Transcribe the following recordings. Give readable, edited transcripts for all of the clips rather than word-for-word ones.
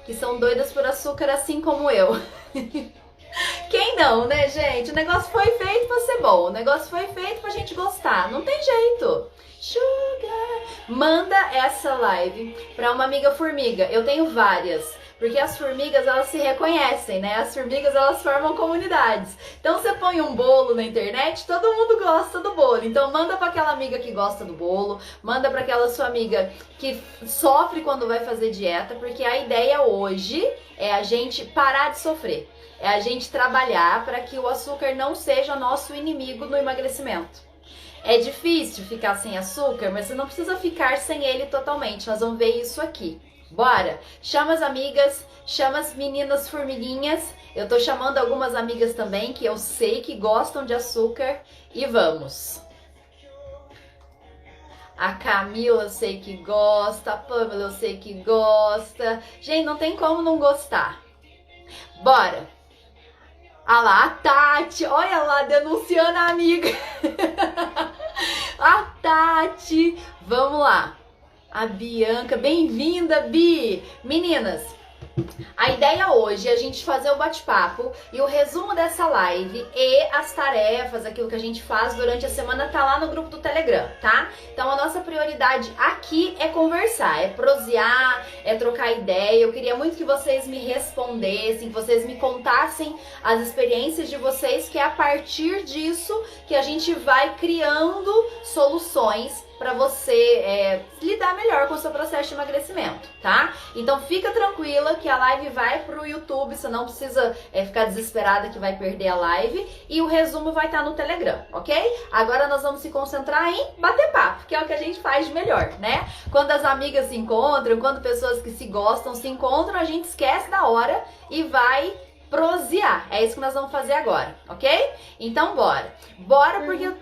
que são doidas por açúcar assim como eu. Quem não, né, gente? O negócio foi feito pra ser bom, o negócio foi feito pra gente gostar, não tem jeito. Sugar. Manda essa live pra uma amiga formiga. Eu tenho várias. Porque as formigas, elas se reconhecem, né? As formigas, elas formam comunidades. Então, você põe um bolo na internet, todo mundo gosta do bolo. Então, manda para aquela amiga que gosta do bolo, manda para aquela sua amiga que sofre quando vai fazer dieta, porque a ideia hoje é a gente parar de sofrer. É a gente trabalhar para que o açúcar não seja nosso inimigo no emagrecimento. É difícil ficar sem açúcar, mas você não precisa ficar sem ele totalmente. Nós vamos ver isso aqui. Bora! Chama as amigas, chama as meninas formiguinhas. Eu tô chamando algumas amigas também que eu sei que gostam de açúcar. E vamos! A Camila eu sei que gosta, a Pamela eu sei que gosta. Gente, não tem como não gostar. Bora! Ah lá, a Tati, olha lá, denunciando a amiga. A Tati, vamos lá. A Bianca, bem-vinda, Bi! Meninas, a ideia hoje é a gente fazer o bate-papo e o resumo dessa live e as tarefas, aquilo que a gente faz durante a semana tá lá no grupo do Telegram, tá? Então a nossa prioridade aqui é conversar, é prosear, é trocar ideia. Eu queria muito que vocês me respondessem, que vocês me contassem as experiências de vocês, que é a partir disso que a gente vai criando soluções para você lidar melhor com o seu processo de emagrecimento, tá? Então fica tranquila que a live vai pro YouTube, você não precisa ficar desesperada que vai perder a live, e o resumo vai estar no Telegram, ok? Agora nós vamos se concentrar em bater papo, que é o que a gente faz de melhor, né? Quando as amigas se encontram, quando pessoas que se gostam se encontram, a gente esquece da hora e vai prosear. É isso que nós vamos fazer agora, ok? Então bora. Bora porque...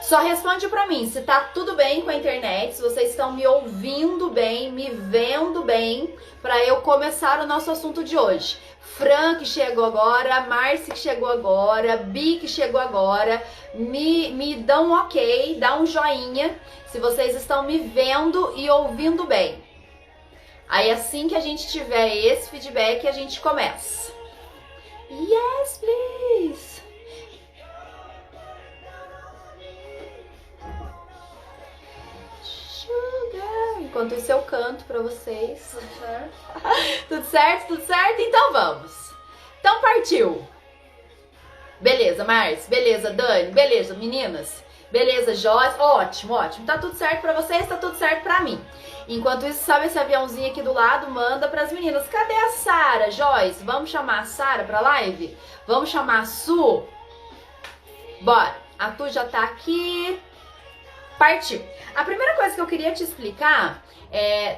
Só responde pra mim se tá tudo bem com a internet, se vocês estão me ouvindo bem, me vendo bem, pra eu começar o nosso assunto de hoje. Fran, que chegou agora, Marci, que chegou agora, Bi, que chegou agora, me dão um ok, dá um joinha se vocês estão me vendo e ouvindo bem. Aí assim que a gente tiver esse feedback, a gente começa. Yes, please! Enquanto isso eu canto pra vocês. Tudo certo? Tudo certo? Tudo certo? Então vamos. Então partiu. Beleza, Marci. Beleza, Dani. Beleza, meninas. Beleza, Joyce. Ótimo, ótimo. Tá tudo certo pra vocês, tá tudo certo pra mim. Enquanto isso, sabe esse aviãozinho aqui do lado? Manda pras meninas. Cadê a Sara, Joyce? Vamos chamar a Sara pra live? Vamos chamar a Su? Bora. A Tu já tá aqui. Partiu! A primeira coisa que eu queria te explicar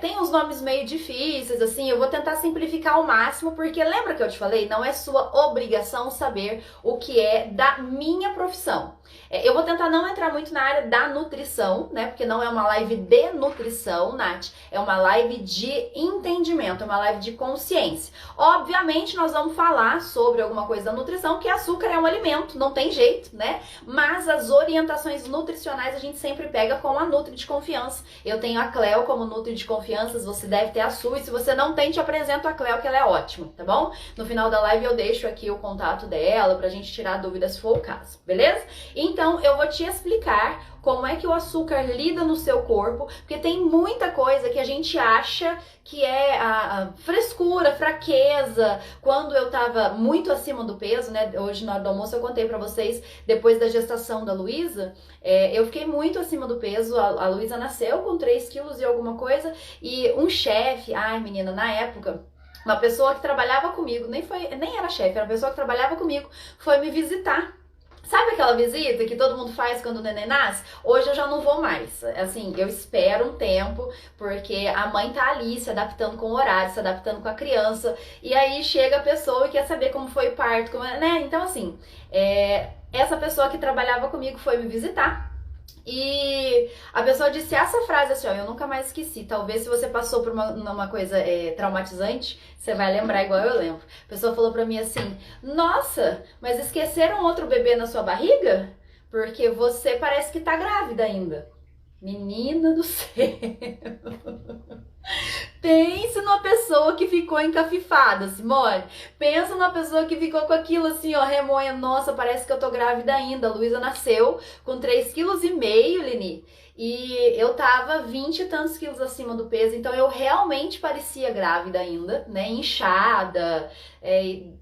tem uns nomes meio difíceis, assim, eu vou tentar simplificar ao máximo, porque lembra que eu te falei? Não é sua obrigação saber o que é da minha profissão. Eu vou tentar não entrar muito na área da nutrição, né? Porque não é uma live de nutrição, Nath. É uma live de entendimento, é uma live de consciência. Obviamente, nós vamos falar sobre alguma coisa da nutrição, que açúcar é um alimento, não tem jeito, né? Mas as orientações nutricionais a gente sempre pega com a Nutri de confiança. Eu tenho a Cleo como Nutri de confiança, você deve ter a sua. E se você não tem, te apresento a Cleo, que ela é ótima, tá bom? No final da live eu deixo aqui o contato dela pra gente tirar dúvidas se for o caso, beleza? Então eu vou te explicar como é que o açúcar lida no seu corpo, porque tem muita coisa que a gente acha que é a frescura, fraqueza. Quando eu tava muito acima do peso, né, hoje na hora do almoço eu contei pra vocês, depois da gestação da Luísa, eu fiquei muito acima do peso. A Luísa nasceu com 3 quilos e alguma coisa, e um chefe, ai menina, na época, uma pessoa que trabalhava comigo, nem era chefe, era uma pessoa que trabalhava comigo, foi me visitar. Sabe aquela visita que todo mundo faz quando o neném nasce? Hoje eu já não vou mais. Assim, eu espero um tempo, porque a mãe tá ali se adaptando com o horário, se adaptando com a criança. E aí chega a pessoa e quer saber como foi o parto, né? Então, assim, essa pessoa que trabalhava comigo foi me visitar. E a pessoa disse essa frase assim, ó, eu nunca mais esqueci. Talvez se você passou por uma coisa traumatizante, você vai lembrar igual eu lembro. A pessoa falou pra mim assim, nossa, mas esqueceram outro bebê na sua barriga? Porque você parece que tá grávida ainda. Menina do céu. Pense numa pessoa que ficou encafifada, Simone. Pensa numa pessoa que ficou com aquilo assim, ó, remonha. Nossa, parece que eu tô grávida ainda. A Luísa nasceu com 3,5 kg, Lini. E eu tava 20 e tantos quilos acima do peso, então eu realmente parecia grávida ainda, né? Inchada,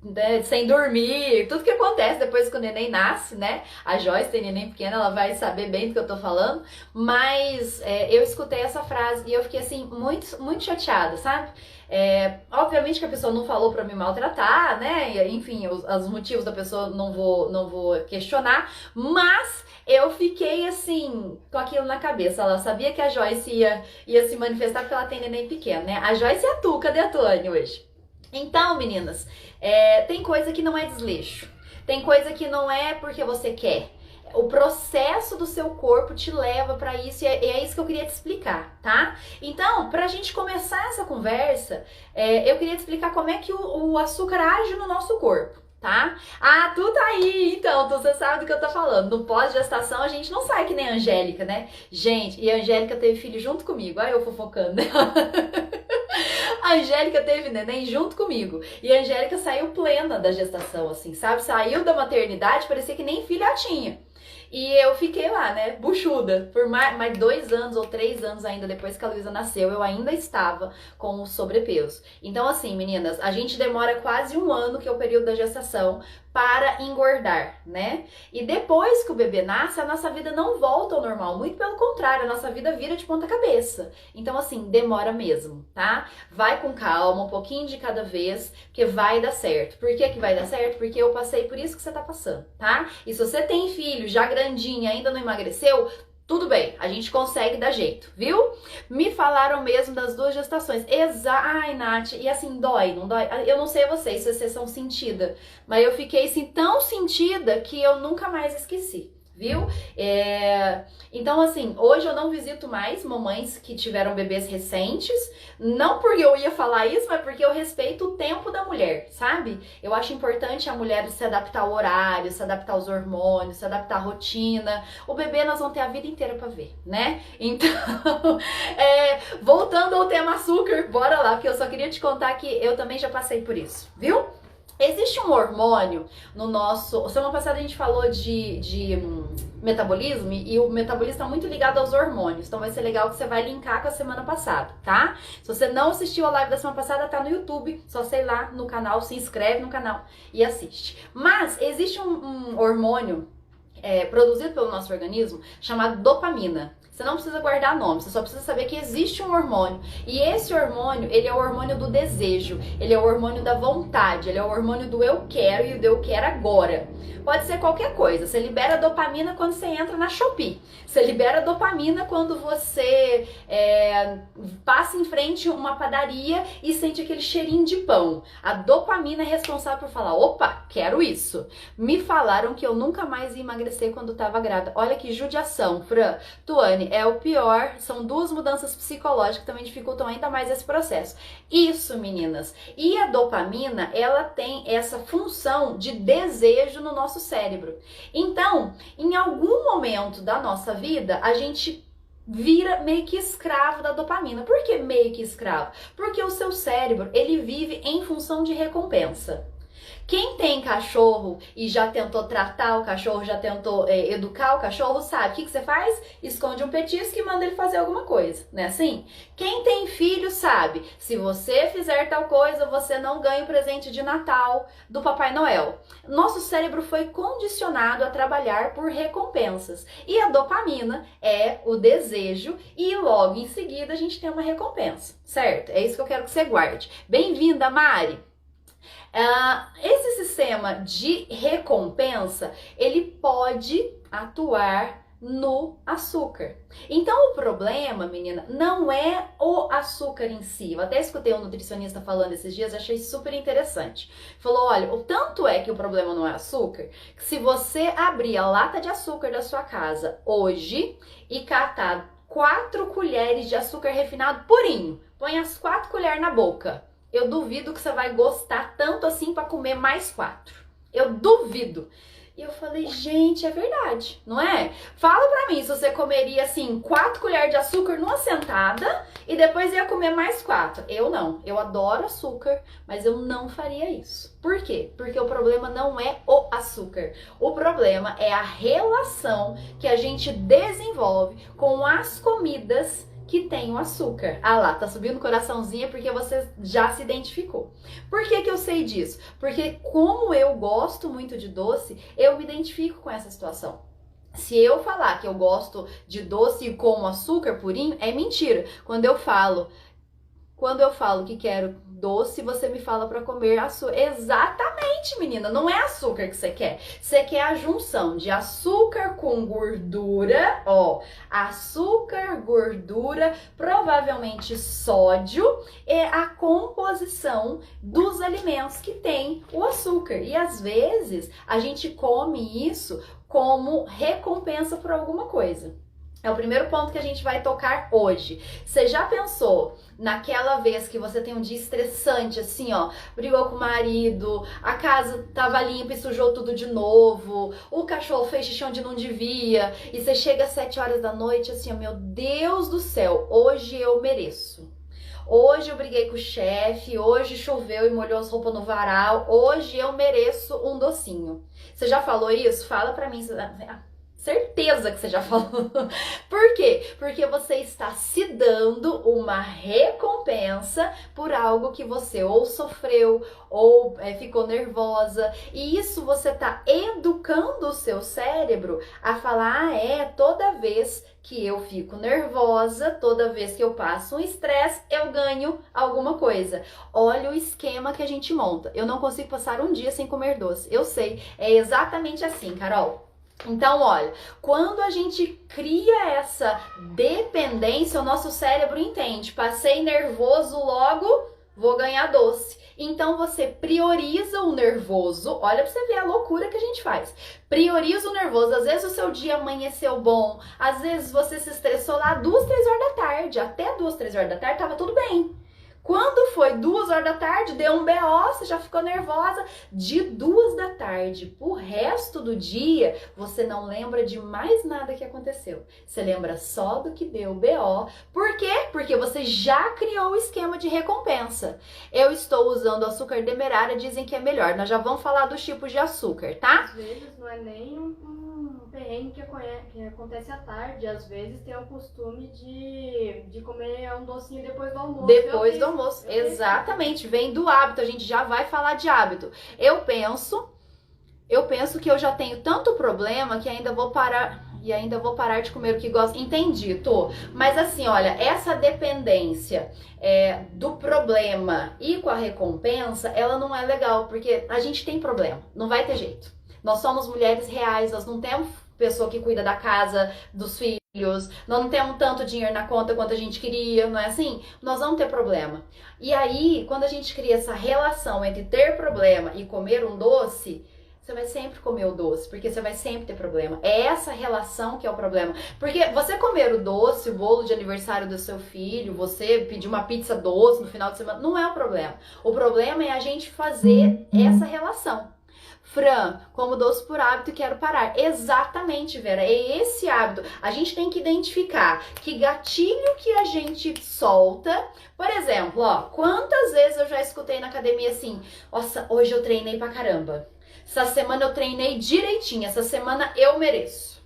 né? Sem dormir, tudo que acontece depois que o neném nasce, né? A Joyce tem neném pequena, ela vai saber bem do que eu tô falando, mas eu escutei essa frase e eu fiquei assim, muito, muito chateada, sabe? Obviamente que a pessoa não falou pra me maltratar, né? Enfim, os motivos da pessoa não vou questionar, mas eu fiquei assim, com aquilo na cabeça. Ela sabia que a Joyce ia se manifestar porque ela tem neném pequeno, né? A Joyce é a Tu, cadê a Tuane hoje? Então, meninas, tem coisa que não é desleixo. Tem coisa que não é porque você quer. O processo do seu corpo te leva pra isso e é isso que eu queria te explicar, tá? Então, pra gente começar essa conversa, eu queria te explicar como é que o açúcar age no nosso corpo. Tá? Ah, tu tá aí, então, você sabe do que eu tô falando. No pós-gestação a gente não sai que nem a Angélica, né? Gente, e a Angélica teve filho junto comigo. Olha eu fofocando dela. A Angélica teve neném junto comigo. E a Angélica saiu plena da gestação, assim, sabe? Saiu da maternidade, parecia que nem filha tinha. E eu fiquei lá, né, buchuda, por mais 2 anos ou 3 anos ainda depois que a Luísa nasceu, eu ainda estava com o sobrepeso. Então assim, meninas, a gente demora quase 1 ano, que é o período da gestação, para engordar, né? E depois que o bebê nasce, a nossa vida não volta ao normal, muito pelo contrário, a nossa vida vira de ponta cabeça. Então assim, demora mesmo, tá? Vai com calma, um pouquinho de cada vez, que vai dar certo. Por que vai dar certo? Porque eu passei por isso que você tá passando, tá? E se você tem filho já grandinho, ainda não emagreceu, tudo bem, a gente consegue dar jeito, viu? Me falaram mesmo das 2 gestações. Ai, Nath, e assim, dói, não dói? Eu não sei vocês se vocês são sentida, mas eu fiquei assim tão sentida que eu nunca mais esqueci. Viu? Então, assim, hoje eu não visito mais mamães que tiveram bebês recentes, não porque eu ia falar isso, mas porque eu respeito o tempo da mulher, sabe? Eu acho importante a mulher se adaptar ao horário, se adaptar aos hormônios, se adaptar à rotina. O bebê nós vamos ter a vida inteira pra ver, né? Então, voltando ao tema açúcar, bora lá, porque eu só queria te contar que eu também já passei por isso, viu? Existe um hormônio no nosso... Semana passada a gente falou de metabolismo e o metabolismo está muito ligado aos hormônios. Então vai ser legal que você vai linkar com a semana passada, tá? Se você não assistiu a live da semana passada, tá no YouTube. Só sei lá no canal, se inscreve no canal e assiste. Mas existe um hormônio produzido pelo nosso organismo chamado dopamina. Você não precisa guardar nome, você só precisa saber que existe um hormônio. E esse hormônio, ele é o hormônio do desejo, ele é o hormônio da vontade, ele é o hormônio do eu quero e do eu quero agora. Pode ser qualquer coisa. Você libera dopamina quando você entra na Shopee. Você libera dopamina quando você passa em frente a uma padaria e sente aquele cheirinho de pão. A dopamina é responsável por falar, opa, quero isso. Me falaram que eu nunca mais ia emagrecer quando estava grávida. Olha que judiação, Fran. Tuane, é o pior, são 2 mudanças psicológicas que também dificultam ainda mais esse processo. Isso, meninas. E a dopamina, ela tem essa função de desejo no nosso cérebro. Então, em algum momento da nossa vida, a gente vira meio que escravo da dopamina. Por que meio que escravo? Porque o seu cérebro, ele vive em função de recompensa. Quem tem cachorro e já tentou tratar o cachorro, já tentou educar o cachorro, sabe o que você faz? Esconde um petisco e manda ele fazer alguma coisa, não é assim? Quem tem filho sabe, se você fizer tal coisa, você não ganha o presente de Natal do Papai Noel. Nosso cérebro foi condicionado a trabalhar por recompensas. E a dopamina é o desejo e logo em seguida a gente tem uma recompensa, certo? É isso que eu quero que você guarde. Bem-vinda, Mari! Esse sistema de recompensa, ele pode atuar no açúcar. Então o problema, menina, não é o açúcar em si. Eu até escutei um nutricionista falando esses dias, achei super interessante. Falou, olha, o tanto é que o problema não é açúcar, que se você abrir a lata de açúcar da sua casa hoje e catar 4 colheres de açúcar refinado purinho, põe as 4 colheres na boca, eu duvido que você vai gostar tanto assim para comer mais 4. Eu duvido. E eu falei, gente, é verdade, não é? Fala pra mim se você comeria, assim, 4 colheres de açúcar numa sentada e depois ia comer mais 4. Eu não. Eu adoro açúcar, mas eu não faria isso. Por quê? Porque o problema não é o açúcar. O problema é a relação que a gente desenvolve com as comidas que tem o açúcar. Ah lá, tá subindo o coraçãozinho porque você já se identificou. Por que que eu sei disso? Porque como eu gosto muito de doce, eu me identifico com essa situação. Se eu falar que eu gosto de doce com açúcar purinho, é mentira. Quando eu falo que quero doce, você me fala para comer açúcar. Exatamente, menina, não é açúcar que você quer. Você quer a junção de açúcar com gordura, ó, açúcar, gordura, provavelmente sódio, é a composição dos alimentos que tem o açúcar. E às vezes a gente come isso como recompensa por alguma coisa. É o primeiro ponto que a gente vai tocar hoje. Você já pensou naquela vez que você tem um dia estressante, assim, ó, brigou com o marido, a casa tava limpa e sujou tudo de novo, o cachorro fez xixi onde não devia, e você chega às 7 horas da noite, assim, ó, meu Deus do céu, hoje eu mereço. Hoje eu briguei com o chefe, hoje choveu e molhou as roupas no varal, hoje eu mereço um docinho. Você já falou isso? Fala pra mim. Certeza que você já falou. Por quê? Porque você está se dando uma recompensa por algo que você ou sofreu ou ficou nervosa. E isso você está educando o seu cérebro a falar, toda vez que eu fico nervosa, toda vez que eu passo um estresse, eu ganho alguma coisa. Olha o esquema que a gente monta. Eu não consigo passar um dia sem comer doce. Eu sei, é exatamente assim, Carol. Então, olha, quando a gente cria essa dependência, o nosso cérebro entende, passei nervoso, logo vou ganhar doce. Então você prioriza o nervoso, olha pra você ver a loucura que a gente faz. Prioriza o nervoso, às vezes o seu dia amanheceu bom, às vezes você se estressou lá 2, 3 horas da tarde, até 2, 3 horas da tarde tava tudo bem. Quando foi 2 horas da tarde, deu um BO, você já ficou nervosa. De 2 da tarde pro resto do dia, você não lembra de mais nada que aconteceu. Você lembra só do que deu BO. Por quê? Porque você já criou o esquema de recompensa. Eu estou usando açúcar demerara, dizem que é melhor. Nós já vamos falar dos tipos de açúcar, tá? Às vezes não é nem um perrengue que acontece à tarde. Às vezes tem o costume de comer um docinho depois do almoço. Depois do almoço, exatamente, vem do hábito, a gente já vai falar de hábito. Eu penso que eu já tenho tanto problema que ainda vou parar de comer o que gosto. Entendi, Tô. Mas assim, olha, essa dependência do problema e com a recompensa, ela não é legal, porque a gente tem problema, não vai ter jeito. Nós somos mulheres reais, nós não temos pessoa que cuida da casa, dos filhos, nós não temos tanto dinheiro na conta quanto a gente queria, não é assim? Nós vamos ter problema. E aí, quando a gente cria essa relação entre ter problema e comer um doce, você vai sempre comer o doce, porque você vai sempre ter problema. É essa relação que é o problema. Porque você comer o doce, o bolo de aniversário do seu filho, você pedir uma pizza doce no final de semana, não é o problema. O problema é a gente fazer essa relação. Fran, como doce por hábito e quero parar. Exatamente, Vera, é esse hábito. A gente tem que identificar que gatilho que a gente solta. Por exemplo, ó, quantas vezes eu já escutei na academia assim, nossa, hoje eu treinei pra caramba. Essa semana eu treinei direitinho, essa semana eu mereço.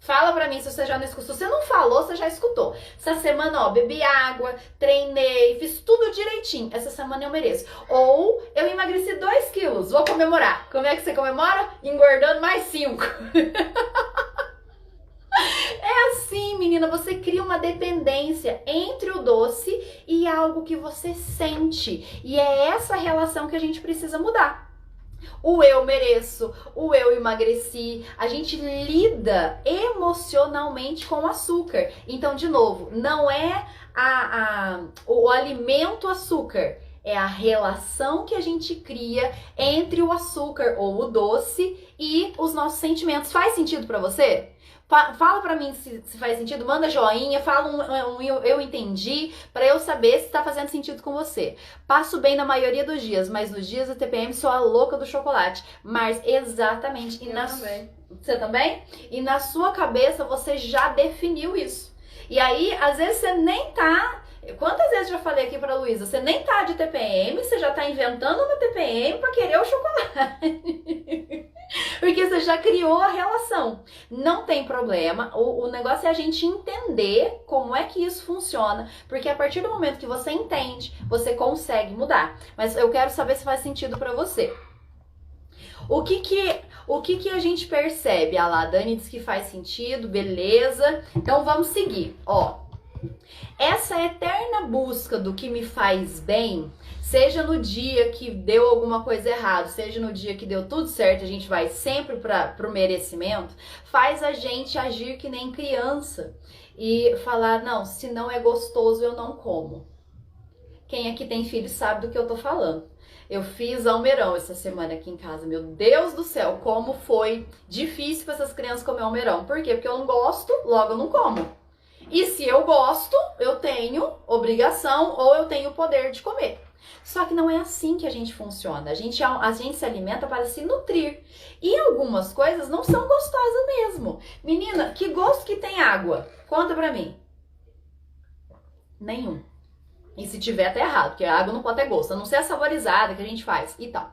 Fala pra mim se você já não escutou. Se você não falou, você já escutou. Essa semana, ó, bebi água, treinei, fiz tudo direitinho. Essa semana eu mereço. Ou eu emagreci 2 quilos, vou comemorar. Como é que você comemora? Engordando mais 5. É assim, menina, você cria uma dependência entre o doce e algo que você sente. E é essa relação que a gente precisa mudar. O eu mereço, o eu emagreci, a gente lida emocionalmente com o açúcar. Então, de novo, não é o alimento açúcar, é a relação que a gente cria entre o açúcar ou o doce e os nossos sentimentos. Faz sentido pra você? Fala pra mim se faz sentido, manda joinha, fala eu entendi, pra eu saber se tá fazendo sentido com você. Passo bem na maioria dos dias, mas nos dias da TPM sou a louca do chocolate. Mas exatamente. Eu também. Você também? E na sua cabeça você já definiu isso. E aí, às vezes você nem tá... Quantas vezes eu já falei aqui pra Luísa? Você nem tá de TPM, você já tá inventando uma TPM pra querer o chocolate. Porque você já criou a relação. Não tem problema. O negócio é a gente entender como é que isso funciona. Porque a partir do momento que você entende, você consegue mudar. Mas eu quero saber se faz sentido pra você. O que a gente percebe? Ah lá, a Dani diz que faz sentido, beleza. Então vamos seguir, ó. Essa eterna busca do que me faz bem, seja no dia que deu alguma coisa errada, seja no dia que deu tudo certo, a gente vai sempre pro merecimento, faz a gente agir que nem criança e falar, não, se não é gostoso eu não como. Quem aqui tem filho sabe do que eu tô falando. Eu fiz almeirão essa semana aqui em casa. Meu Deus do céu, como foi difícil para essas crianças comer almeirão. Por quê? Porque eu não gosto, logo eu não como. E se eu gosto, eu tenho obrigação ou eu tenho o poder de comer. Só que não é assim que a gente funciona. A gente se alimenta para se nutrir. E algumas coisas não são gostosas mesmo. Menina, que gosto que tem água? Conta pra mim. Nenhum. E se tiver, tá errado, porque a água não pode ter gosto, a não ser a saborizada que a gente faz e tal.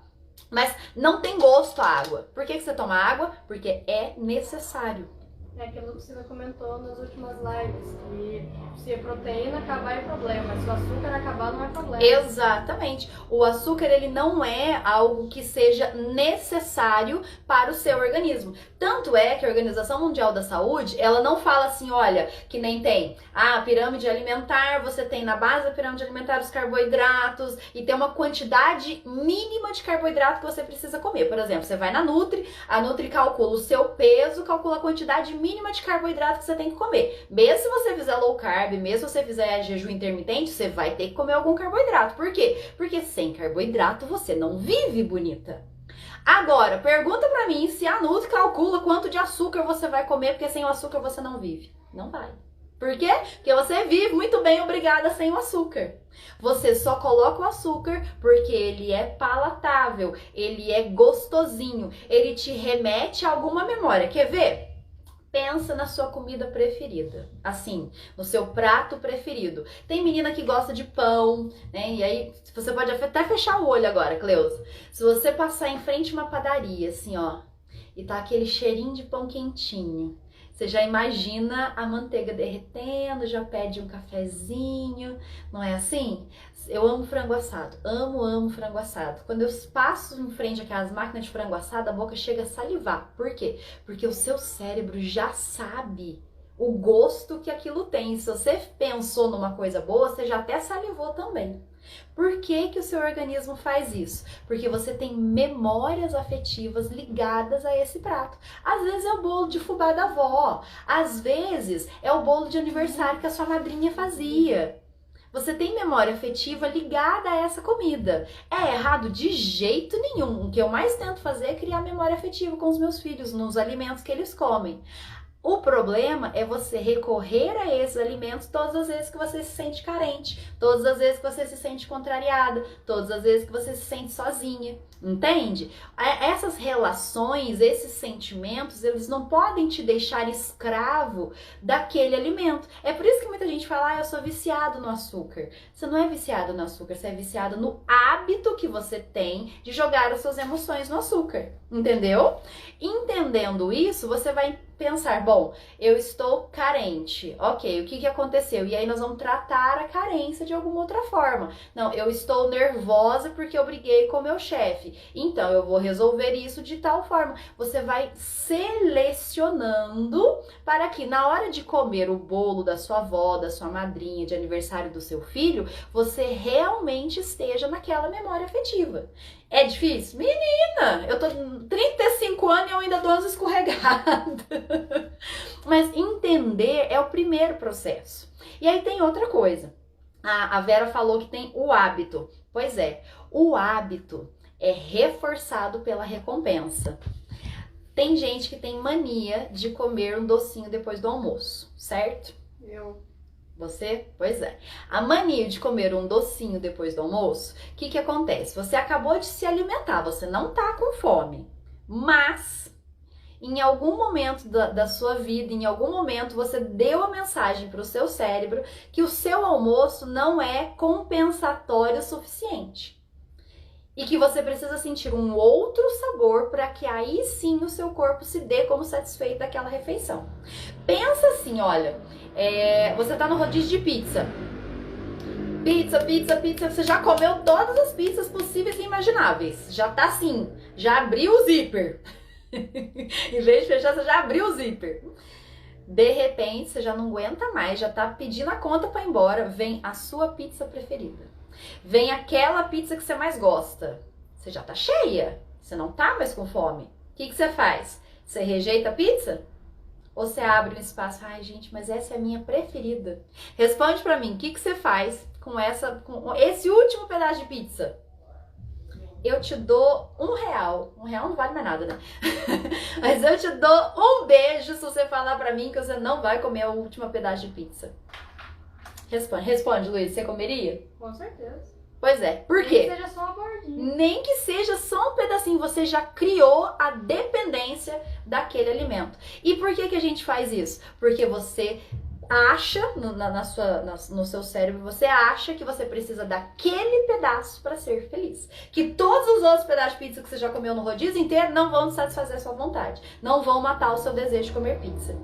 Mas não tem gosto a água. Por que você toma água? Porque é necessário. É aquilo que você comentou nas últimas lives, que se a proteína acabar é problema, se o açúcar acabar não é problema. Exatamente. O açúcar, ele não é algo que seja necessário para o seu organismo. Tanto é que a Organização Mundial da Saúde, ela não fala assim, olha, que nem tem a pirâmide alimentar, você tem na base da pirâmide alimentar os carboidratos e tem uma quantidade mínima de carboidrato que você precisa comer. Por exemplo, você vai na Nutri, a Nutri calcula o seu peso, calcula a quantidade mínima de carboidrato que você tem que comer. Mesmo se você fizer low carb, mesmo se você fizer jejum intermitente, você vai ter que comer algum carboidrato. Por quê? Porque sem carboidrato você não vive, bonita. Agora, pergunta pra mim se a Nutri calcula quanto de açúcar você vai comer, porque sem o açúcar você não vive. Não vai. Por quê? Porque você vive muito bem, obrigada, sem o açúcar. Você só coloca o açúcar porque ele é palatável, ele é gostosinho, ele te remete a alguma memória. Quer ver? Pensa na sua comida preferida, assim, no seu prato preferido. Tem menina que gosta de pão, né? E aí você pode até fechar o olho agora, Cleusa. Se você passar em frente a uma padaria, assim, ó, e tá aquele cheirinho de pão quentinho, você já imagina a manteiga derretendo, já pede um cafezinho, não é assim? Eu amo frango assado, amo frango assado. Quando eu passo em frente àquelas máquinas de frango assado, a boca chega a salivar. Por quê? Porque o seu cérebro já sabe o gosto que aquilo tem. Se você pensou numa coisa boa, você já até salivou também. Por que que o seu organismo faz isso? Porque você tem memórias afetivas ligadas a esse prato. Às vezes é o bolo de fubá da avó, às vezes é o bolo de aniversário que a sua madrinha fazia. Você tem memória afetiva ligada a essa comida. É errado de jeito nenhum. O que eu mais tento fazer é criar memória afetiva com os meus filhos, nos alimentos que eles comem. O problema é você recorrer a esses alimentos todas as vezes que você se sente carente, todas as vezes que você se sente contrariada, todas as vezes que você se sente sozinha, entende? Essas relações, esses sentimentos, eles não podem te deixar escravo daquele alimento. É por isso que muita gente fala, eu sou viciado no açúcar. Você não é viciado no açúcar, você é viciado no hábito que você tem de jogar as suas emoções no açúcar, entendeu? Entendendo isso, você vai pensar, bom, eu estou carente, ok, o que aconteceu? E aí nós vamos tratar a carência de alguma outra forma. Não, eu estou nervosa porque eu briguei com o meu chefe, então eu vou resolver isso de tal forma. Você vai selecionando para que na hora de comer o bolo da sua avó, da sua madrinha, de aniversário do seu filho, você realmente esteja naquela memória afetiva. É difícil? Menina, eu tô 35 anos e eu ainda dou umas escorregadas. Mas entender é o primeiro processo. E aí tem outra coisa. A Vera falou que tem o hábito. Pois é, o hábito é reforçado pela recompensa. Tem gente que tem mania de comer um docinho depois do almoço, certo? Eu. Você? Pois é. A mania de comer um docinho depois do almoço, o que que acontece? Você acabou de se alimentar, você não tá com fome, mas em algum momento da sua vida, em algum momento você deu a mensagem para o seu cérebro que o seu almoço não é compensatório o suficiente. E que você precisa sentir um outro sabor para que aí sim o seu corpo se dê como satisfeito daquela refeição. Pensa assim, olha, você tá no rodízio de pizza. Pizza, você já comeu todas as pizzas possíveis e imagináveis. Já tá assim, já abriu o zíper. Em vez de fechar, você já abriu o zíper. De repente, você já não aguenta mais, já tá pedindo a conta para ir embora, vem a sua pizza preferida. Vem aquela pizza que você mais gosta. Você já tá cheia, você não tá mais com fome. O que você faz? Você rejeita a pizza? Ou você abre um espaço? Ai, gente, mas essa é a minha preferida. Responde pra mim, o que você faz com esse último pedaço de pizza? Eu te dou R$1. R$1 não vale mais nada, né? Mas eu te dou um beijo se você falar pra mim que você não vai comer o último pedaço de pizza. Responde, Luiz, você comeria? Com certeza. Pois é, por quê? Nem que seja só uma bordinha. Nem que seja só um pedacinho, você já criou a dependência daquele alimento. E por que a gente faz isso? Porque você acha, no seu cérebro, você acha que você precisa daquele pedaço para ser feliz. Que todos os outros pedaços de pizza que você já comeu no rodízio inteiro não vão satisfazer a sua vontade. Não vão matar o seu desejo de comer pizza.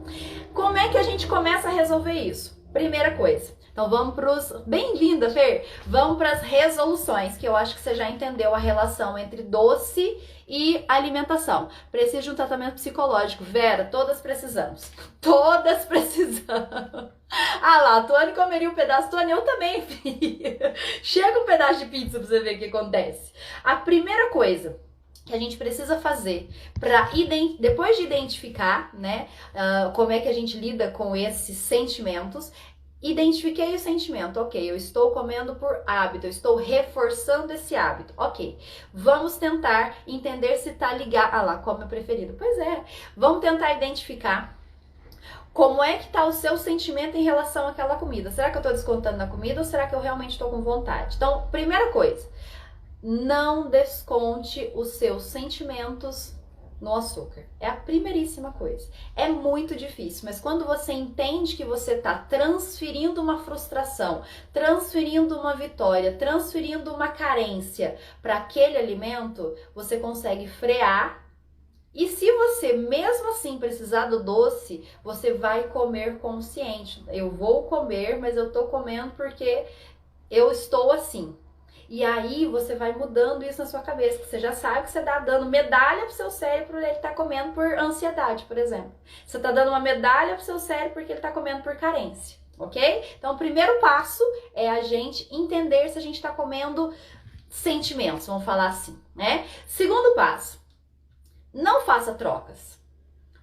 Como é que a gente começa a resolver isso? Primeira coisa. Então vamos para os... Bem-vinda, Fer! Vamos para as resoluções, que eu acho que você já entendeu a relação entre doce e alimentação. Precisa de um tratamento psicológico. Vera, todas precisamos. Todas precisamos. Ah lá, a Tuane comeria um pedaço. Tuane, eu também, filha. Chega um pedaço de pizza pra você ver o que acontece. A primeira coisa que a gente precisa fazer para depois de identificar, né, como é que a gente lida com esses sentimentos. Identifiquei o sentimento, ok, eu estou comendo por hábito, eu estou reforçando esse hábito, ok. Vamos tentar entender se tá ligado, ah lá, qual é o meu preferido? Pois é, vamos tentar identificar como é que tá o seu sentimento em relação àquela comida. Será que eu tô descontando na comida ou será que eu realmente estou com vontade? Então, primeira coisa, não desconte os seus sentimentos no açúcar. É a primeiríssima coisa. É muito difícil, mas quando você entende que você está transferindo uma frustração, transferindo uma vitória, transferindo uma carência para aquele alimento, você consegue frear. E se você mesmo assim precisar do doce, você vai comer consciente. Eu vou comer, mas eu tô comendo porque eu estou assim. E aí você vai mudando isso na sua cabeça, que você já sabe que você tá dando medalha pro seu cérebro, ele tá comendo por ansiedade, por exemplo. Você tá dando uma medalha pro seu cérebro porque ele tá comendo por carência, ok? Então o primeiro passo é a gente entender se a gente tá comendo sentimentos, vamos falar assim, né? Segundo passo, não faça trocas.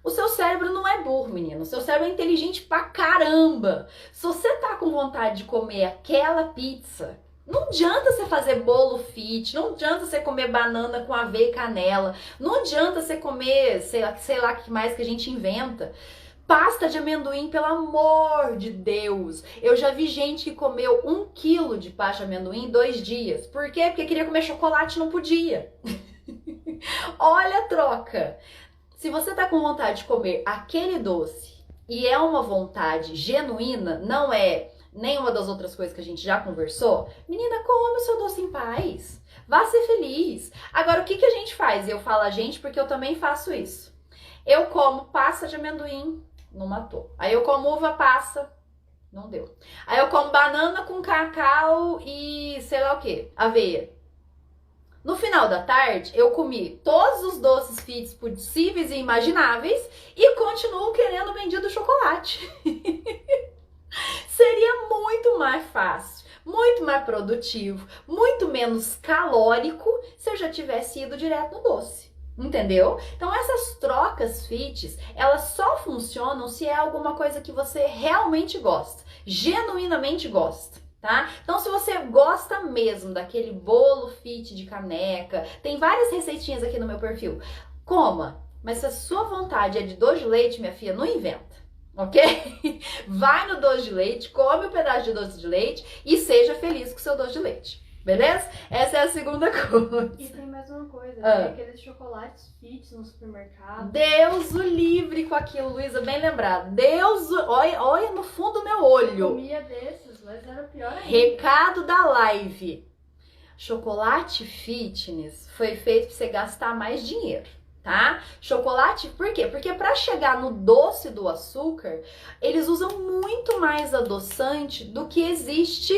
O seu cérebro não é burro, menino. O seu cérebro é inteligente pra caramba. Se você tá com vontade de comer aquela pizza, não adianta você fazer bolo fit, não adianta você comer banana com aveia e canela, não adianta você comer, sei lá que mais que a gente inventa. Pasta de amendoim, pelo amor de Deus. Eu já vi gente que comeu 1 quilo de pasta de amendoim em 2 dias. Por quê? Porque queria comer chocolate e não podia. Olha a troca. Se você tá com vontade de comer aquele doce e é uma vontade genuína, não é nenhuma das outras coisas que a gente já conversou, menina, come o seu doce em paz. Vá ser feliz. Agora, o que a gente faz? Eu falo a gente porque eu também faço isso. Eu como pasta de amendoim, não matou. Aí eu como uva passa, não deu. Aí eu como banana com cacau e sei lá o que, aveia. No final da tarde, eu comi todos os doces fits possíveis e imagináveis e continuo querendo o bendito chocolate. Seria muito mais fácil, muito mais produtivo, muito menos calórico se eu já tivesse ido direto no doce. Entendeu? Então essas trocas fits, elas só funcionam se é alguma coisa que você realmente gosta, genuinamente gosta. Tá? Então se você gosta mesmo daquele bolo fit de caneca, tem várias receitinhas aqui no meu perfil, coma. Mas se a sua vontade é de doce de leite, minha filha, não inventa, ok? Vai no doce de leite, come um pedaço de doce de leite e seja feliz com o seu doce de leite. Beleza? Essa é a segunda coisa. E tem mais uma coisa, tem aqueles chocolates fit no supermercado. Deus o livre com aquilo, Luísa, bem lembrado. Deus, olha no fundo do meu olho. Eu comia desses, mas era pior ainda. Recado da live. Chocolate fitness foi feito para você gastar mais dinheiro, tá? Chocolate, por quê? Porque para chegar no doce do açúcar, eles usam muito mais adoçante do que existe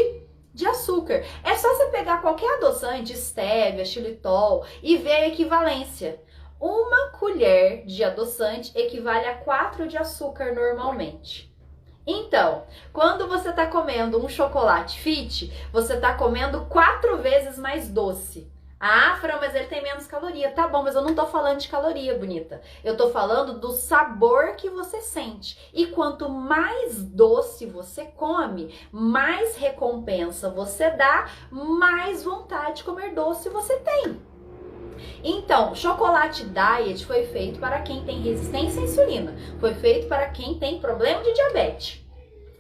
de açúcar. É só você pegar qualquer adoçante, stevia, xilitol, e ver a equivalência. Uma colher de adoçante equivale a 4 de açúcar normalmente. Então, quando você está comendo um chocolate fit, você está comendo 4 vezes mais doce. Ah, Fran, mas ele tem menos caloria. Tá bom, mas eu não tô falando de caloria, bonita. Eu tô falando do sabor que você sente. E quanto mais doce você come, mais recompensa você dá, mais vontade de comer doce você tem. Então, chocolate diet foi feito para quem tem resistência à insulina. Foi feito para quem tem problema de diabetes.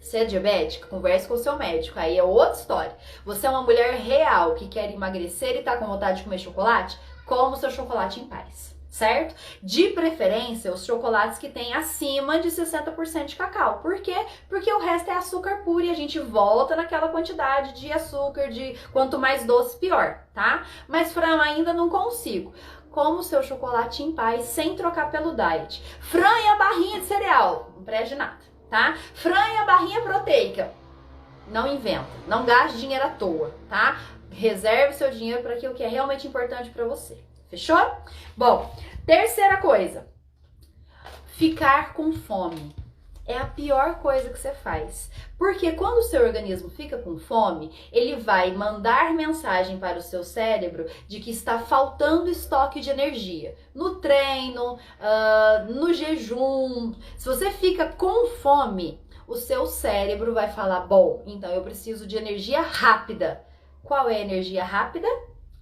Se é diabética, converse com o seu médico, aí é outra história. Você é uma mulher real que quer emagrecer e tá com vontade de comer chocolate? Coma o seu chocolate em paz, certo? De preferência, os chocolates que têm acima de 60% de cacau. Por quê? Porque o resto é açúcar puro e a gente volta naquela quantidade de açúcar, de quanto mais doce, pior, tá? Mas, Fran, ainda não consigo. Coma o seu chocolate em paz, sem trocar pelo diet. Fran, e a barrinha de cereal? Não preste nada. Tá? Fran, e a barrinha proteica? Não inventa, não gaste dinheiro à toa, tá? Reserve seu dinheiro para aquilo que é realmente importante para você. Fechou? Bom, terceira coisa. Ficar com fome. É a pior coisa que você faz. Porque quando o seu organismo fica com fome, ele vai mandar mensagem para o seu cérebro de que está faltando estoque de energia. No treino, no jejum. Se você fica com fome, o seu cérebro vai falar, bom, então eu preciso de energia rápida. Qual é a energia rápida?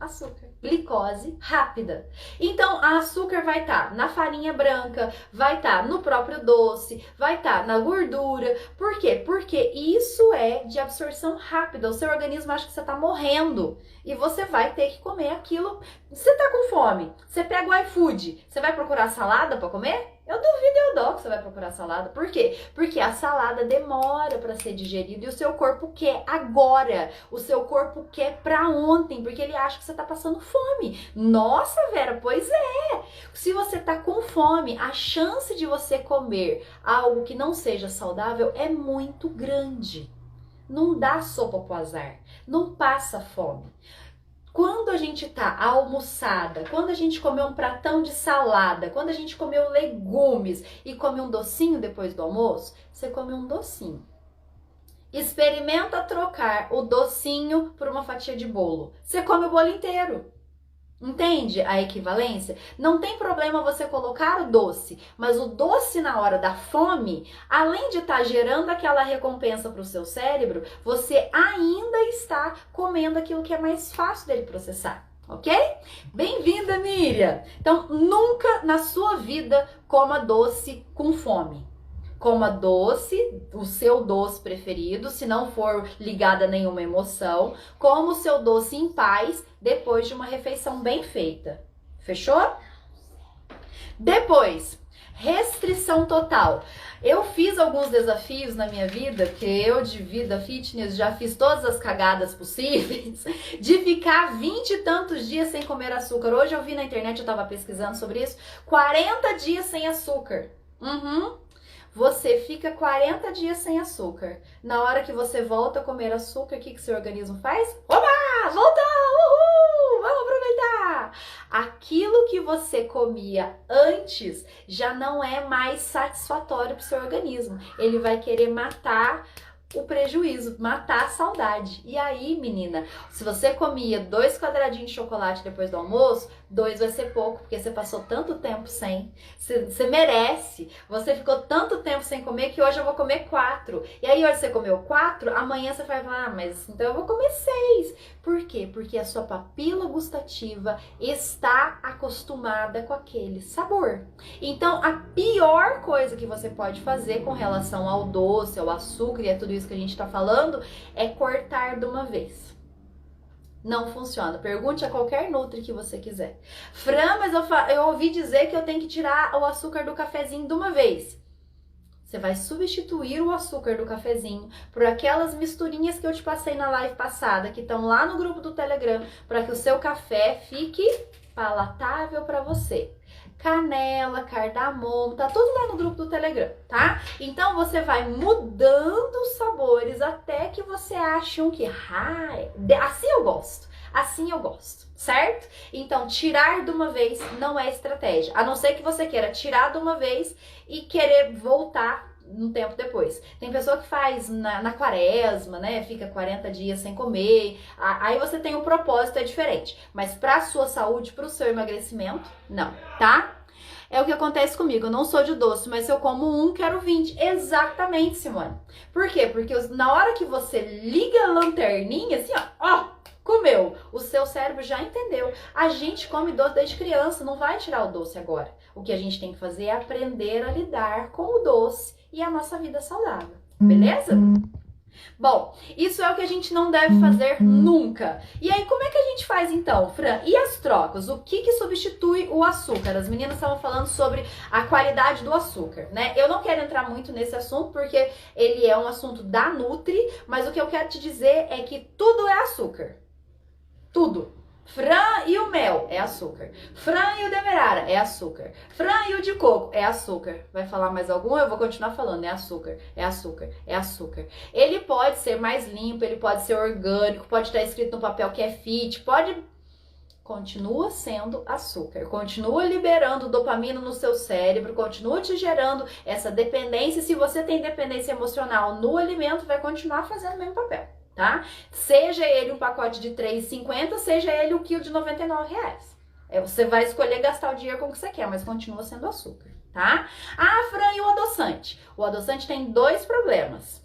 Açúcar. Glicose rápida. Então, a açúcar vai estar na farinha branca, vai estar no próprio doce, vai estar na gordura. Por quê? Porque isso é de absorção rápida. O seu organismo acha que você está morrendo e você vai ter que comer aquilo. Você está com fome, você pega o iFood, você vai procurar salada para comer? Eu duvido eu dou que você vai procurar salada. Por quê? Porque a salada demora para ser digerida e o seu corpo quer agora. O seu corpo quer para ontem, porque ele acha que você tá passando fome. Nossa, Vera, pois é. Se você tá com fome, a chance de você comer algo que não seja saudável é muito grande. Não dá sopa pro azar. Não passa fome. Quando a gente tá almoçada, quando a gente comeu um pratão de salada, quando a gente comeu legumes e come um docinho depois do almoço, você come um docinho. Experimenta trocar o docinho por uma fatia de bolo. Você come o bolo inteiro. Entende a equivalência? Não tem problema você colocar o doce, mas o doce na hora da fome, além de estar gerando aquela recompensa para o seu cérebro, você ainda está comendo aquilo que é mais fácil dele processar, ok? Bem-vinda, Miriam! Então, nunca na sua vida coma doce com fome. Coma doce, o seu doce preferido, se não for ligada a nenhuma emoção. Coma o seu doce em paz, depois de uma refeição bem feita. Fechou? Depois, restrição total. Eu fiz alguns desafios na minha vida, porque eu de vida fitness já fiz todas as cagadas possíveis, de ficar 20 e tantos dias sem comer açúcar. Hoje eu vi na internet, eu tava pesquisando sobre isso, 40 dias sem açúcar. Você fica 40 dias sem açúcar. Na hora que você volta a comer açúcar, o que seu organismo faz? Oba! Voltou! Uhul! Vamos aproveitar! Aquilo que você comia antes já não é mais satisfatório para o seu organismo. Ele vai querer matar o prejuízo, matar a saudade. E aí, menina, se você comia 2 quadradinhos de chocolate depois do almoço, 2 vai ser pouco, porque você passou tanto tempo sem. Você merece. Você ficou tanto tempo sem comer que hoje eu vou comer 4. E aí, hoje você comeu 4, amanhã você vai falar, mas então eu vou comer 6. Por quê? Porque a sua papila gustativa está acostumada com aquele sabor. Então, a pior coisa que você pode fazer com relação ao doce, ao açúcar e a tudo isso que a gente tá falando é cortar de uma vez. Não funciona. Pergunte a qualquer nutri que você quiser. Fran, mas eu ouvi dizer que eu tenho que tirar o açúcar do cafezinho de uma vez. Você vai substituir o açúcar do cafezinho por aquelas misturinhas que eu te passei na live passada, que estão lá no grupo do Telegram, para que o seu café fique palatável para você. Canela, cardamomo, tá tudo lá no grupo do Telegram, tá? Então você vai mudando os sabores até que você ache um que, assim eu gosto, assim eu gosto, certo? Então tirar de uma vez não é estratégia, a não ser que você queira tirar de uma vez e querer voltar um tempo depois. Tem pessoa que faz na quaresma, né? Fica 40 dias sem comer. Aí você tem um propósito, é diferente. Mas pra sua saúde, pro seu emagrecimento, não, tá? É o que acontece comigo. Eu não sou de doce, mas se eu como 1, quero 20. Exatamente, Simone. Por quê? Porque na hora que você liga a lanterninha, assim, ó, comeu. O seu cérebro já entendeu. A gente come doce desde criança, não vai tirar o doce agora. O que a gente tem que fazer é aprender a lidar com o doce e a nossa vida saudável. Beleza? Bom, isso é o que a gente não deve fazer nunca. E aí, como é que a gente faz então, Fran? E as trocas? O que substitui o açúcar? As meninas estavam falando sobre a qualidade do açúcar, né? Eu não quero entrar muito nesse assunto porque ele é um assunto da Nutri, mas o que eu quero te dizer é que tudo é açúcar. Tudo. Fran e o mel é açúcar. Fran e o demerara é açúcar. Fran e o de coco é açúcar. Vai falar mais algum? Eu vou continuar falando. É açúcar, é açúcar, é açúcar. Ele pode ser mais limpo, ele pode ser orgânico, pode estar escrito no papel que é fit, pode... Continua sendo açúcar. Continua liberando dopamina no seu cérebro, continua te gerando essa dependência. Se você tem dependência emocional no alimento, vai continuar fazendo o mesmo papel. Tá? Seja ele um pacote de R$3,50, seja ele 1 quilo de R$99. Você vai escolher gastar o dinheiro com o que você quer, mas continua sendo açúcar, tá? Ah, Fran, e o adoçante? O adoçante tem 2 problemas.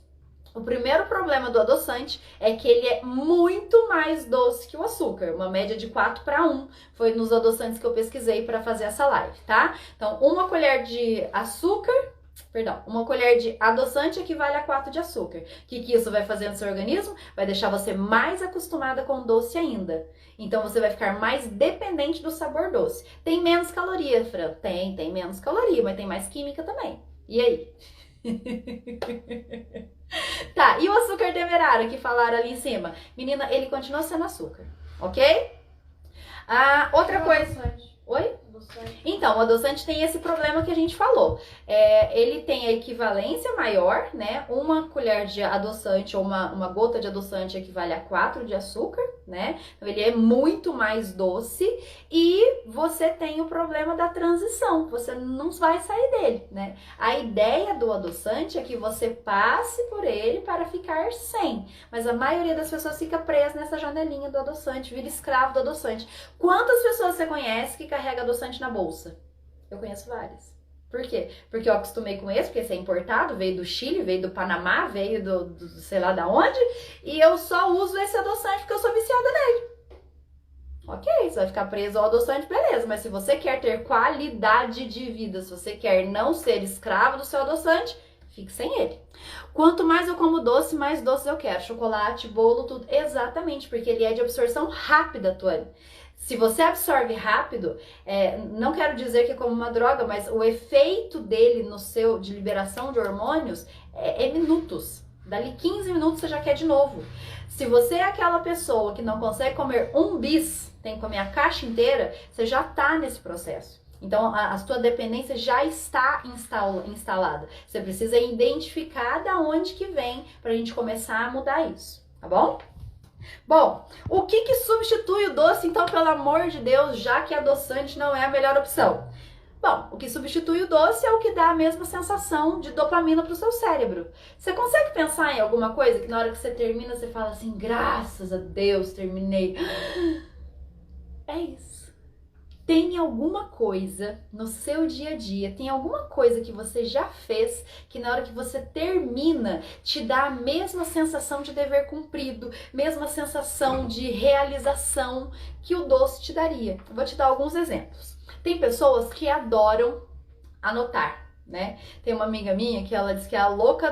O primeiro problema do adoçante é que ele é muito mais doce que o açúcar, uma média de 4:1. Foi nos adoçantes que eu pesquisei para fazer essa live, tá? Então, uma colher de adoçante equivale a 4 de açúcar. O que isso vai fazer no seu organismo? Vai deixar você mais acostumada com doce ainda. Então você vai ficar mais dependente do sabor doce. Tem menos caloria, Fran? Tem menos caloria, mas tem mais química também. E aí? Tá, e o açúcar demerara que falaram ali em cima? Menina, ele continua sendo açúcar, ok? Outra coisa... Oi? Então, o adoçante tem esse problema que a gente falou. Ele tem a equivalência maior, né? Uma colher de adoçante ou uma gota de adoçante equivale a 4 de açúcar, né? Então, ele é muito mais doce e você tem o problema da transição. Você não vai sair dele, né? A ideia do adoçante é que você passe por ele para ficar sem. Mas a maioria das pessoas fica presa nessa janelinha do adoçante, vira escravo do adoçante. Quantas pessoas você conhece que carrega adoçante na bolsa? Eu conheço várias. Por quê? Porque eu acostumei com esse, porque esse é importado, veio do Chile, veio do Panamá, veio do sei lá da onde, e eu só uso esse adoçante porque eu sou viciada nele. Ok, você vai ficar preso ao adoçante, beleza, mas se você quer ter qualidade de vida, se você quer não ser escravo do seu adoçante, fique sem ele. Quanto mais eu como doce, mais doces eu quero. Chocolate, bolo, tudo. Exatamente, porque ele é de absorção rápida, Tuane. Se você absorve rápido, não quero dizer que é como uma droga, mas o efeito dele de liberação de hormônios é minutos. Dali 15 minutos você já quer de novo. Se você é aquela pessoa que não consegue comer um bis, tem que comer a caixa inteira, você já tá nesse processo. Então, a sua dependência já está instalada. Você precisa identificar da onde que vem pra gente começar a mudar isso, tá bom? Bom, o que substitui o doce, então, pelo amor de Deus, já que adoçante não é a melhor opção? Bom, o que substitui o doce é o que dá a mesma sensação de dopamina para o seu cérebro. Você consegue pensar em alguma coisa que na hora que você termina você fala assim, graças a Deus, terminei. É isso. Tem alguma coisa no seu dia a dia, tem alguma coisa que você já fez que na hora que você termina te dá a mesma sensação de dever cumprido, mesma sensação de realização que o doce te daria. Eu vou te dar alguns exemplos. Tem pessoas que adoram anotar, né? Tem uma amiga minha que ela diz que é a louca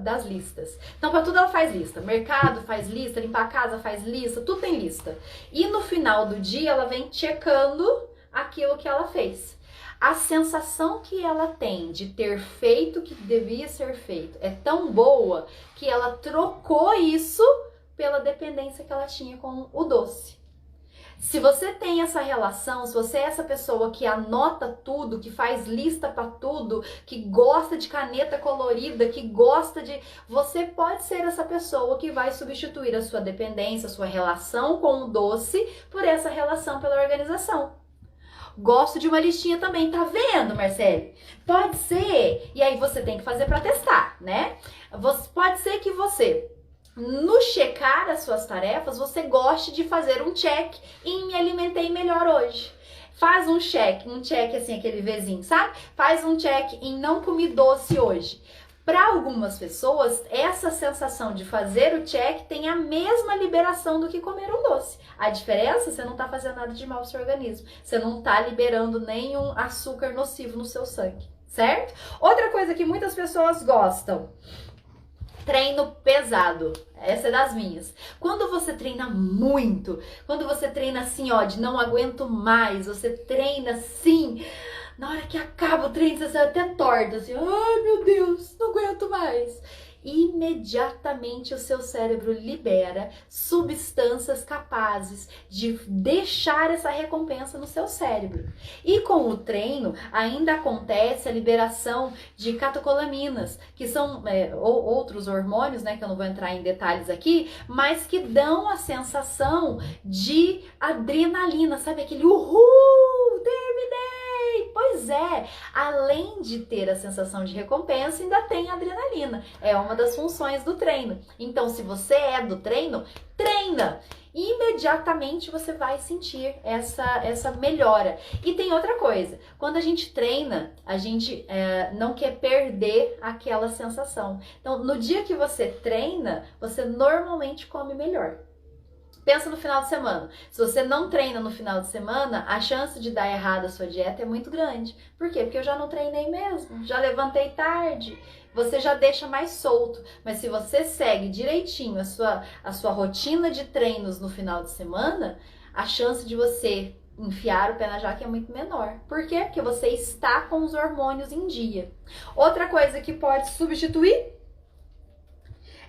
das listas. Então, para tudo ela faz lista. Mercado faz lista, limpar a casa faz lista, tudo tem lista. E no final do dia ela vem checando aquilo que ela fez. A sensação que ela tem de ter feito o que devia ser feito é tão boa que ela trocou isso pela dependência que ela tinha com o doce. Se você tem essa relação, se você é essa pessoa que anota tudo, que faz lista para tudo, que gosta de caneta colorida, que gosta de... Você pode ser essa pessoa que vai substituir a sua dependência, a sua relação com o doce, por essa relação pela organização. Gosto de uma listinha também, tá vendo, Marcele? Pode ser, e aí você tem que fazer para testar, né? Pode ser que você... No checar as suas tarefas, você goste de fazer um check em me alimentei melhor hoje. Faz um check assim, aquele Vzinho, sabe? Faz um check em não comi doce hoje. Para algumas pessoas, essa sensação de fazer o check tem a mesma liberação do que comer um doce. A diferença, você não tá fazendo nada de mal pro seu organismo. Você não tá liberando nenhum açúcar nocivo no seu sangue, certo? Outra coisa que muitas pessoas gostam, treino pesado. Essa é das minhas. Quando você treina muito, quando você treina assim, ó, de não aguento mais, você treina assim, na hora que acaba o treino, você sai até torta, assim, ai meu Deus, não aguento mais. Imediatamente o seu cérebro libera substâncias capazes de deixar essa recompensa no seu cérebro. E com o treino ainda acontece a liberação de catecolaminas, que são outros hormônios, né, que eu não vou entrar em detalhes aqui, mas que dão a sensação de adrenalina, sabe, aquele uhul, terminei! Pois é, além de ter a sensação de recompensa, ainda tem a adrenalina. É uma das funções do treino. Então, se você é do treino, treina! Imediatamente você vai sentir essa melhora. E tem outra coisa, quando a gente treina, a gente não quer perder aquela sensação. Então, no dia que você treina, você normalmente come melhor. Pensa no final de semana. Se você não treina no final de semana, a chance de dar errado a sua dieta é muito grande. Por quê? Porque eu já não treinei mesmo, já levantei tarde. Você já deixa mais solto. Mas se você segue direitinho a sua rotina de treinos no final de semana, a chance de você enfiar o pé na jaca é muito menor. Por quê? Porque você está com os hormônios em dia. Outra coisa que pode substituir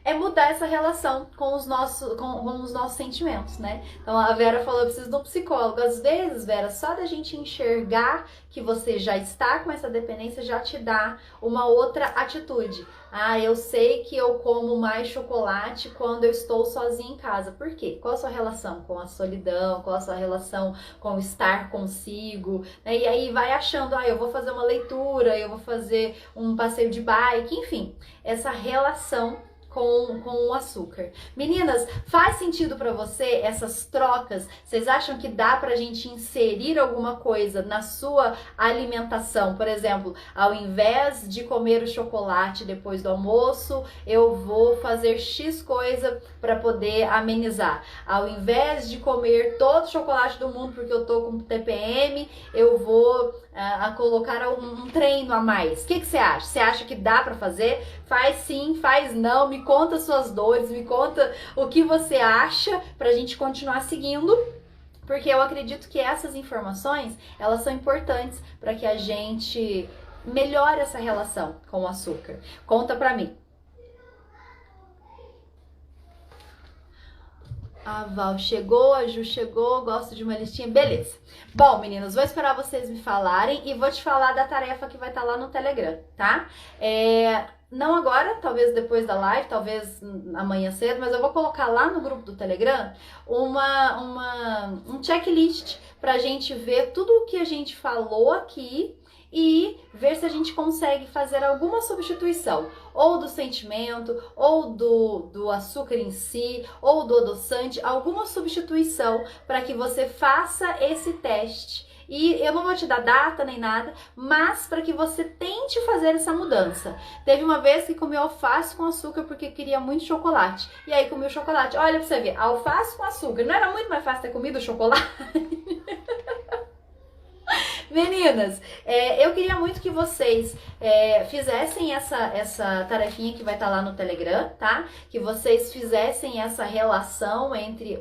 é mudar essa relação com os nossos sentimentos, né? Então a Vera falou, eu preciso de um psicólogo. Às vezes, Vera, só da gente enxergar que você já está com essa dependência já te dá uma outra atitude. Ah, eu sei que eu como mais chocolate quando eu estou sozinha em casa. Por quê? Qual a sua relação com a solidão? Qual a sua relação com estar consigo? E aí vai achando, eu vou fazer uma leitura, eu vou fazer um passeio de bike, enfim. Essa relação com o açúcar. Meninas, faz sentido para você essas trocas? Vocês acham que dá pra gente inserir alguma coisa na sua alimentação? Por exemplo, ao invés de comer o chocolate depois do almoço, eu vou fazer X coisa para poder amenizar. Ao invés de comer todo o chocolate do mundo porque eu tô com TPM, eu vou colocar um treino a mais. O que você acha? Você acha que dá para fazer? Faz sim, faz não. Me conta suas dores, me conta o que você acha pra gente continuar seguindo. Porque eu acredito que essas informações, elas são importantes para que a gente melhore essa relação com o açúcar. Conta pra mim. A Val chegou, a Ju chegou, gosto de uma listinha, beleza. Bom, meninas, vou esperar vocês me falarem e vou te falar da tarefa que vai estar lá no Telegram, tá? Não agora, talvez depois da live, talvez amanhã cedo, mas eu vou colocar lá no grupo do Telegram um checklist pra gente ver tudo o que a gente falou aqui e ver se a gente consegue fazer alguma substituição, ou do sentimento, ou do açúcar em si, ou do adoçante, alguma substituição para que você faça esse teste. E eu não vou te dar data nem nada, mas para que você tente fazer essa mudança. Teve uma vez que comi alface com açúcar porque queria muito chocolate. E aí comi o chocolate. Olha pra você ver, alface com açúcar. Não era muito mais fácil ter comido o chocolate? Meninas, eu queria muito que vocês fizessem essa tarefinha que vai estar lá no Telegram, tá? Que vocês fizessem essa relação entre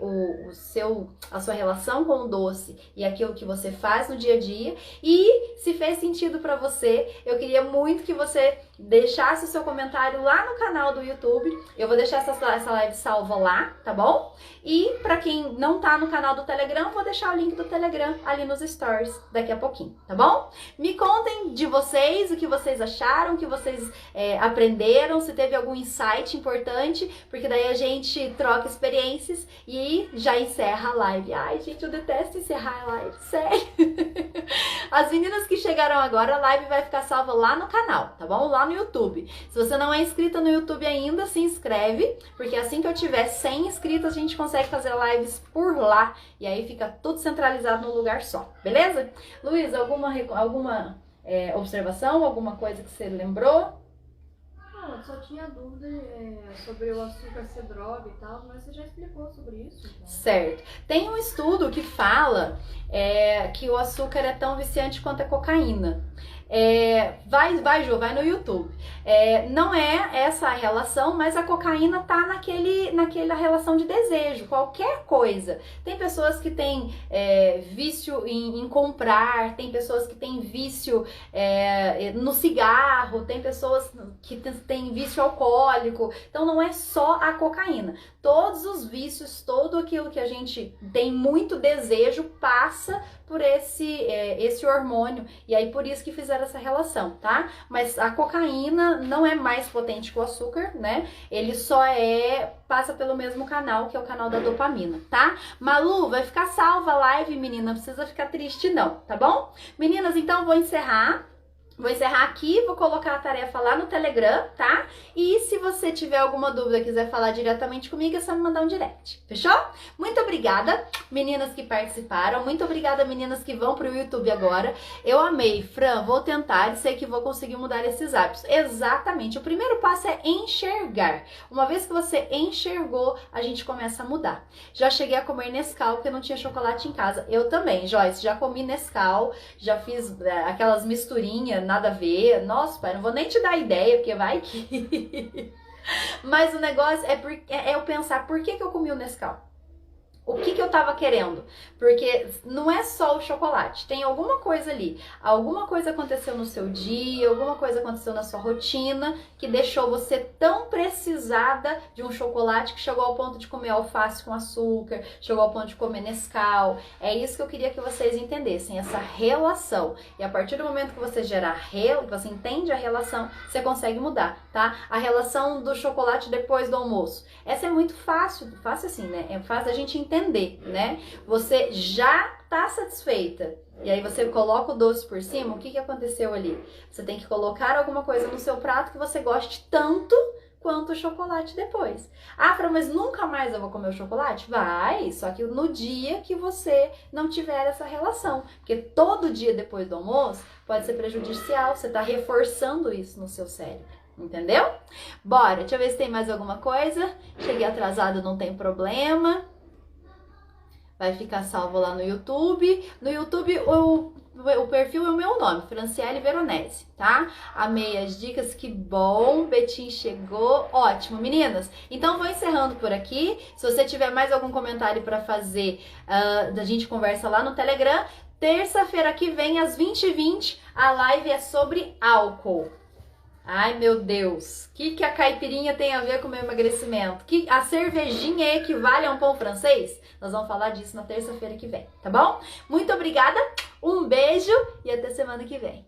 a sua relação com o doce e aquilo que você faz no dia a dia. E se fez sentido pra você, eu queria muito que você deixasse o seu comentário lá no canal do YouTube. Eu vou deixar essa live salva lá, tá bom? E pra quem não tá no canal do Telegram, vou deixar o link do Telegram ali nos stories daqui a pouquinho, tá bom? Me contem de vocês, o que vocês acharam, o que vocês aprenderam, se teve algum insight importante, porque daí a gente troca experiências e já encerra a live. Ai, gente, eu detesto encerrar a live, sério. As meninas que chegaram agora, a live vai ficar salva lá no canal, tá bom? Lá no YouTube. Se você não é inscrita no YouTube ainda, se inscreve, porque assim que eu tiver 100 inscritos, a gente consegue fazer lives por lá, e aí fica tudo centralizado num lugar só, beleza? Luiz, alguma observação, alguma coisa que você lembrou? Não, eu só tinha dúvida sobre o açúcar ser droga e tal, mas você já explicou sobre isso. Então. Certo. Tem um estudo que fala que o açúcar é tão viciante quanto a cocaína. Vai, Ju, vai no YouTube. Não é essa a relação, mas a cocaína tá naquela relação de desejo, qualquer coisa. Tem pessoas que têm vício em comprar, tem pessoas que têm vício no cigarro, tem pessoas que têm vício alcoólico. Então não é só a cocaína. Todos os vícios, tudo aquilo que a gente tem muito desejo passa por esse hormônio, e aí por isso que fizeram essa relação, tá? Mas a cocaína não é mais potente que o açúcar, né? Ele só passa pelo mesmo canal, que é o canal da dopamina, tá? Malu, vai ficar salva a live, menina, não precisa ficar triste não, tá bom? Meninas, então vou encerrar. Vou encerrar aqui, vou colocar a tarefa lá no Telegram, tá? E se você tiver alguma dúvida, quiser falar diretamente comigo, é só me mandar um direct, fechou? Muito obrigada, meninas que participaram. Muito obrigada, meninas que vão pro YouTube agora. Eu amei, Fran, vou tentar e sei que vou conseguir mudar esses hábitos. Exatamente, o primeiro passo é enxergar. Uma vez que você enxergou, a gente começa a mudar. Já cheguei a comer Nescau porque não tinha chocolate em casa. Eu também, Joyce, já comi Nescau, já fiz aquelas misturinhas, nada a ver. Nossa, pai, não vou nem te dar ideia, porque vai que... Mas o negócio é eu pensar, por que eu comi o Nescau? O que eu tava querendo? Porque não é só o chocolate, tem alguma coisa ali. Alguma coisa aconteceu no seu dia, alguma coisa aconteceu na sua rotina que deixou você tão precisada de um chocolate que chegou ao ponto de comer alface com açúcar, chegou ao ponto de comer Nescau. É isso que eu queria que vocês entendessem, essa relação. E a partir do momento que você que você entende a relação, você consegue mudar, tá? A relação do chocolate depois do almoço. Essa é muito fácil assim, né? É fácil a gente entender, né? Você já tá satisfeita e aí você coloca o doce por cima, o que aconteceu ali? Você tem que colocar alguma coisa no seu prato que você goste tanto quanto o chocolate depois. Ah, Fran, mas nunca mais eu vou comer o chocolate? Vai, só que no dia que você não tiver essa relação, porque todo dia depois do almoço pode ser prejudicial, você tá reforçando isso no seu cérebro. Entendeu? Bora, deixa eu ver se tem mais alguma coisa. Cheguei atrasado, não tem problema. Vai ficar salvo lá no YouTube. No YouTube, o perfil é o meu nome, Franciele Veronese, tá? Amei as dicas, que bom. Betim chegou, ótimo, meninas. Então, vou encerrando por aqui. Se você tiver mais algum comentário para fazer, a gente conversa lá no Telegram. Terça-feira que vem, às 20h20, a live é sobre álcool. Ai, meu Deus, o que a caipirinha tem a ver com o meu emagrecimento? Que a cervejinha equivale a um pão francês? Nós vamos falar disso na terça-feira que vem, tá bom? Muito obrigada, um beijo e até semana que vem.